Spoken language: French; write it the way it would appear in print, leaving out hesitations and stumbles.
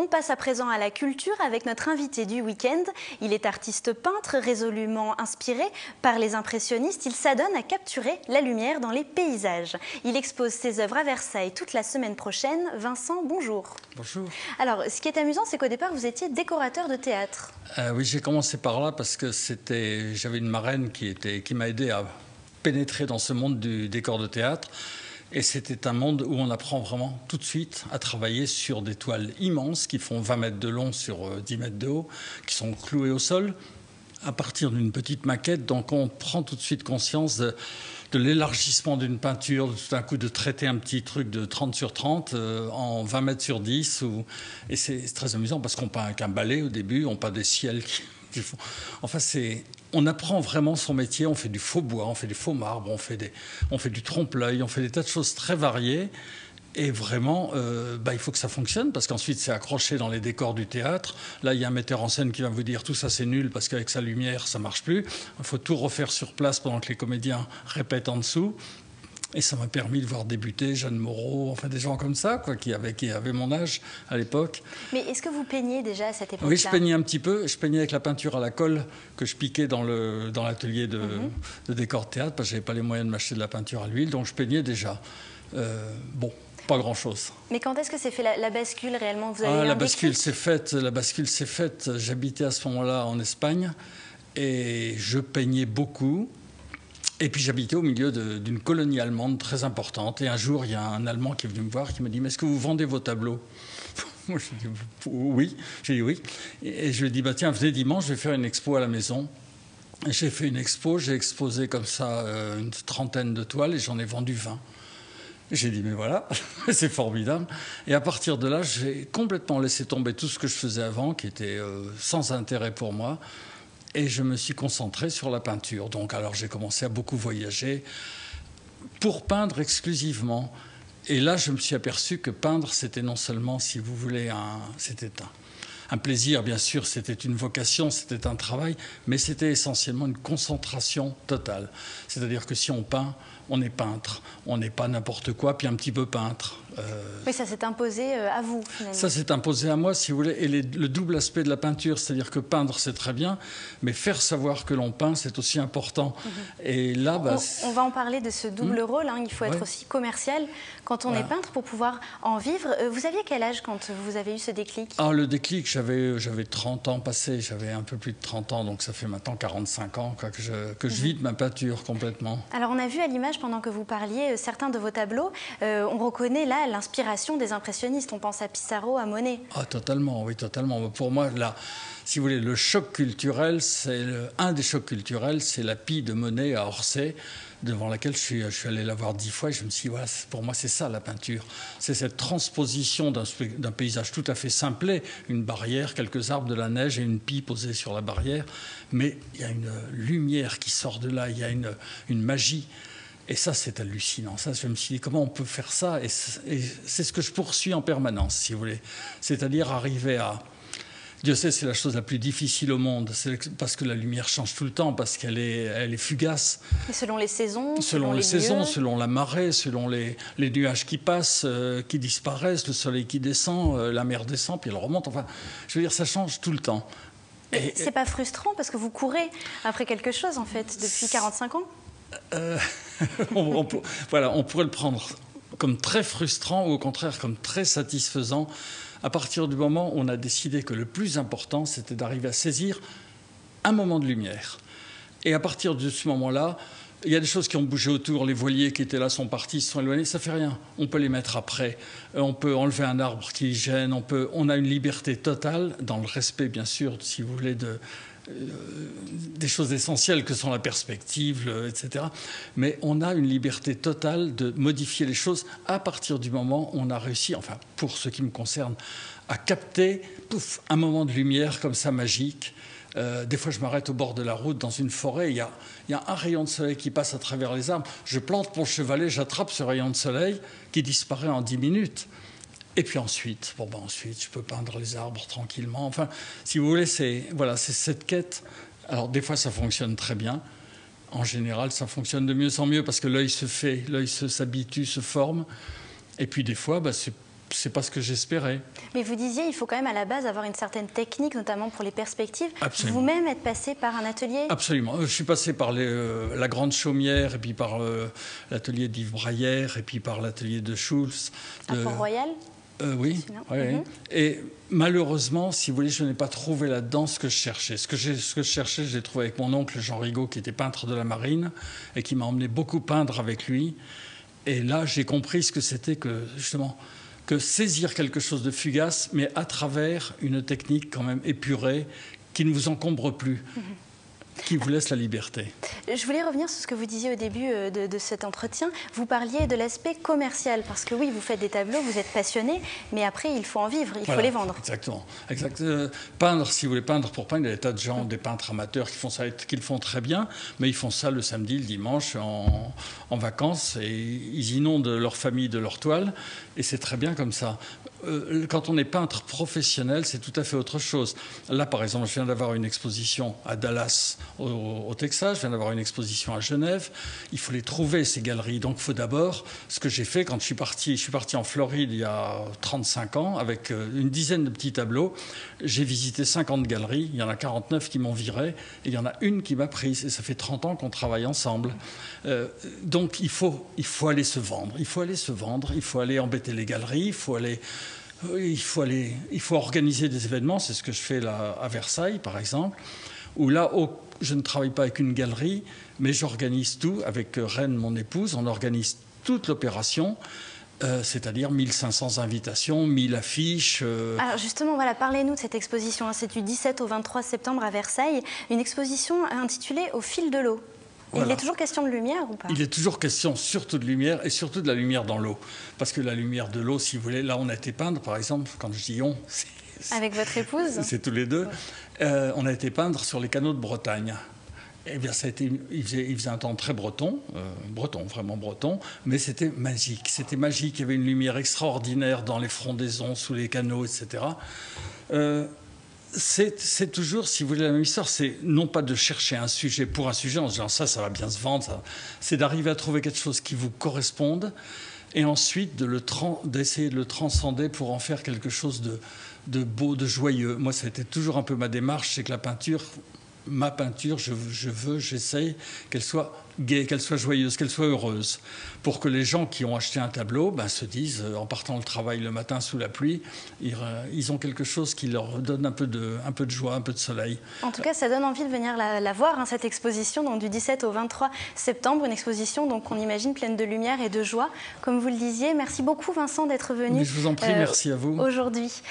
On passe à présent à la culture avec notre invité du week-end. Il est artiste peintre, résolument inspiré par les impressionnistes. Il s'adonne à capturer la lumière dans les paysages. Il expose ses œuvres à Versailles toute la semaine prochaine. Vincent, bonjour. Bonjour. Alors, ce qui est amusant, c'est qu'au départ, vous étiez décorateur de théâtre. Oui, j'ai commencé par là parce que j'avais une marraine qui m'a aidé à pénétrer dans ce monde du décor de théâtre. Et c'était un monde où on apprend vraiment tout de suite à travailler sur des toiles immenses qui font 20 mètres de long sur 10 mètres de haut, qui sont clouées au sol à partir d'une petite maquette. Donc on prend tout de suite conscience de l'élargissement d'une peinture, tout d'un coup de traiter un petit truc de 30 sur 30 en 20 mètres sur 10. Et c'est très amusant parce qu'on peint avec un balai au début, on peint des ciels qui font... Enfin, on apprend vraiment son métier, on fait du faux bois, on fait du faux marbre, on fait du trompe-l'œil, on fait des tas de choses très variées. Et vraiment, il faut que ça fonctionne parce qu'ensuite c'est accroché dans les décors du théâtre. Là, il y a un metteur en scène qui va vous dire tout ça c'est nul parce qu'avec sa lumière ça marche plus. Il faut tout refaire sur place pendant que les comédiens répètent en dessous. Et ça m'a permis de voir débuter Jeanne Moreau, enfin des gens comme ça, qui avaient mon âge à l'époque. Mais est-ce que vous peignez déjà à cette époque-là? Oui, je peignais un petit peu. Je peignais avec la peinture à la colle que je piquais dans l'atelier de décor théâtre, parce que je n'avais pas les moyens de m'acheter de la peinture à l'huile, donc je peignais déjà. Pas grand-chose. Mais quand est-ce que s'est fait la bascule réellement? Vous avez la bascule s'est faite. J'habitais à ce moment-là en Espagne et je peignais beaucoup. Et puis j'habitais au milieu d'une colonie allemande très importante. Et un jour, il y a un Allemand qui est venu me voir qui me dit « Mais est-ce que vous vendez vos tableaux ?» Moi, je dis « Oui ». J'ai dit « Oui ». Et je lui ai dit « Tiens, venez dimanche, je vais faire une expo à la maison ». Et j'ai fait une expo, j'ai exposé comme ça une trentaine de toiles et j'en ai vendu 20. J'ai dit « Mais voilà, c'est formidable ». Et à partir de là, j'ai complètement laissé tomber tout ce que je faisais avant, qui était sans intérêt pour moi. Et je me suis concentré sur la peinture. Donc, alors, j'ai commencé à beaucoup voyager pour peindre exclusivement. Et là, je me suis aperçu que peindre, c'était non seulement, si vous voulez, c'était un plaisir, bien sûr, c'était une vocation, c'était un travail, mais c'était essentiellement une concentration totale. C'est-à-dire que si on peint, on est peintre, on n'est pas n'importe quoi, puis un petit peu peintre. Oui, ça s'est imposé à vous, finalement. Ça s'est imposé à moi, si vous voulez. Et le double aspect de la peinture, c'est-à-dire que peindre, c'est très bien, mais faire savoir que l'on peint, c'est aussi important. Et là, on va en parler de ce double rôle. Il faut être aussi commercial quand on est peintre pour pouvoir en vivre. Vous aviez quel âge quand vous avez eu ce déclic? Le déclic, j'avais 30 ans passés, j'avais un peu plus de 30 ans, donc ça fait maintenant 45 ans que je vis de ma peinture complètement. Alors, on a vu à l'image, pendant que vous parliez, certains de vos tableaux, on reconnaît là l'inspiration des impressionnistes. On pense à Pissarro, à Monet. Totalement, oui, totalement. Pour moi, là, si vous voulez, le choc culturel, un des chocs culturels, c'est la Pie de Monet à Orsay, devant laquelle je suis allé la voir 10 fois et je me suis dit, voilà, pour moi, c'est ça la peinture. C'est cette transposition d'un paysage tout à fait simplé, une barrière, quelques arbres, de la neige et une pie posée sur la barrière. Mais il y a une lumière qui sort de là, il y a une magie. Et ça, c'est hallucinant. Ça, je me suis dit, comment on peut faire ça? Et c'est ce que je poursuis en permanence, si vous voulez. C'est-à-dire arriver à... Dieu sait, c'est la chose la plus difficile au monde, parce que la lumière change tout le temps, parce qu'elle est fugace. Et selon les saisons, selon les saisons, selon la marée, selon les nuages qui passent, qui disparaissent, le soleil qui descend, la mer descend, puis elle remonte. Enfin, je veux dire, ça change tout le temps. C'est pas frustrant, parce que vous courez après quelque chose, en fait, depuis 45 ans? On pourrait le prendre comme très frustrant ou au contraire comme très satisfaisant à partir du moment où on a décidé que le plus important, c'était d'arriver à saisir un moment de lumière. Et à partir de ce moment-là, il y a des choses qui ont bougé autour, les voiliers qui étaient là sont partis, se sont éloignés, ça ne fait rien. On peut les mettre après, on peut enlever un arbre qui gêne, on a une liberté totale, dans le respect bien sûr, si vous voulez, des choses essentielles que sont la perspective, etc. Mais on a une liberté totale de modifier les choses à partir du moment où on a réussi, enfin pour ce qui me concerne, à capter un moment de lumière comme ça magique. Des fois, je m'arrête au bord de la route, dans une forêt, il y a un rayon de soleil qui passe à travers les arbres. Je plante mon chevalet, j'attrape ce rayon de soleil qui disparaît en 10 minutes. Et puis ensuite, ensuite, je peux peindre les arbres tranquillement. Enfin, si vous voulez, c'est cette quête. Alors, des fois, ça fonctionne très bien. En général, ça fonctionne de mieux en mieux parce que l'œil s'habitue, se forme. Et puis, des fois, c'est pas ce que j'espérais. Mais vous disiez, il faut quand même à la base avoir une certaine technique, notamment pour les perspectives. Absolument. Vous-même êtes passé par un atelier? Absolument. Je suis passé par la Grande Chaumière, et puis par l'atelier d'Yves Braillère, et puis par l'atelier de Schulz. À Port-Royal? Oui. Et malheureusement, si vous voulez, je n'ai pas trouvé là-dedans ce que je cherchais. Ce que je cherchais, je l'ai trouvé avec mon oncle Jean Rigaud, qui était peintre de la marine, et qui m'a emmené beaucoup peindre avec lui. Et là, j'ai compris ce que c'était que, justement, que saisir quelque chose de fugace, mais à travers une technique quand même épurée, qui ne vous encombre plus, qui vous laisse la liberté. Je voulais revenir sur ce que vous disiez au début de cet entretien. Vous parliez de l'aspect commercial, parce que oui, vous faites des tableaux, vous êtes passionné, mais après, il faut en vivre, il faut les vendre. Exactement. Peindre, si vous voulez peindre pour peindre, il y a des tas de gens, des peintres amateurs qui font ça, qui le font très bien, mais ils font ça le samedi, le dimanche, en vacances, et ils inondent leur famille de leur toile, et c'est très bien comme ça. Quand on est peintre professionnel, c'est tout à fait autre chose. Là, par exemple, je viens d'avoir une exposition à Dallas, au Texas, je viens d'avoir une exposition à Genève. Il faut les trouver, ces galeries. Donc, il faut d'abord, ce que j'ai fait quand je suis parti en Floride il y a 35 ans, avec une dizaine de petits tableaux. J'ai visité 50 galeries, il y en a 49 qui m'ont viré, et il y en a une qui m'a prise. Et ça fait 30 ans qu'on travaille ensemble. Donc, il faut aller se vendre. Il faut aller embêter les galeries, il faut organiser des événements. C'est ce que je fais là à Versailles, par exemple, où là, je ne travaille pas avec une galerie, mais j'organise tout avec Reine, mon épouse. On organise toute l'opération, c'est-à-dire 1500 invitations, 1000 affiches. Alors justement, voilà, parlez-nous de cette exposition. C'est du 17 au 23 septembre à Versailles, une exposition intitulée « Au fil de l'eau ». Voilà. Il est toujours question de lumière ou pas? Il est toujours question surtout de lumière, et surtout de la lumière dans l'eau. Parce que la lumière de l'eau, si vous voulez, là on a été peindre, par exemple, quand je dis on... Avec votre épouse? C'est tous les deux. On a été peindre sur les canaux de Bretagne. Eh bien, il faisait un temps très breton, vraiment breton, mais c'était magique. C'était magique, il y avait une lumière extraordinaire dans les frondaisons, sous les canaux, etc. C'est toujours, si vous voulez, la même histoire. C'est non pas de chercher un sujet pour un sujet en se disant ça va bien se vendre. C'est d'arriver à trouver quelque chose qui vous corresponde et ensuite d'essayer de le transcender pour en faire quelque chose de beau, de joyeux. Moi, ça a été toujours un peu ma démarche, c'est que ma peinture, j'essaye qu'elle soit gaie, qu'elle soit joyeuse, qu'elle soit heureuse, pour que les gens qui ont acheté un tableau se disent, en partant au travail le matin sous la pluie, ils ont quelque chose qui leur donne un peu de joie, un peu de soleil. En tout cas, ça donne envie de venir la voir, cette exposition, donc du 17 au 23 septembre, une exposition donc, on imagine pleine de lumière et de joie. Comme vous le disiez, merci beaucoup Vincent d'être venu. Mais je vous en prie, merci à vous. Aujourd'hui.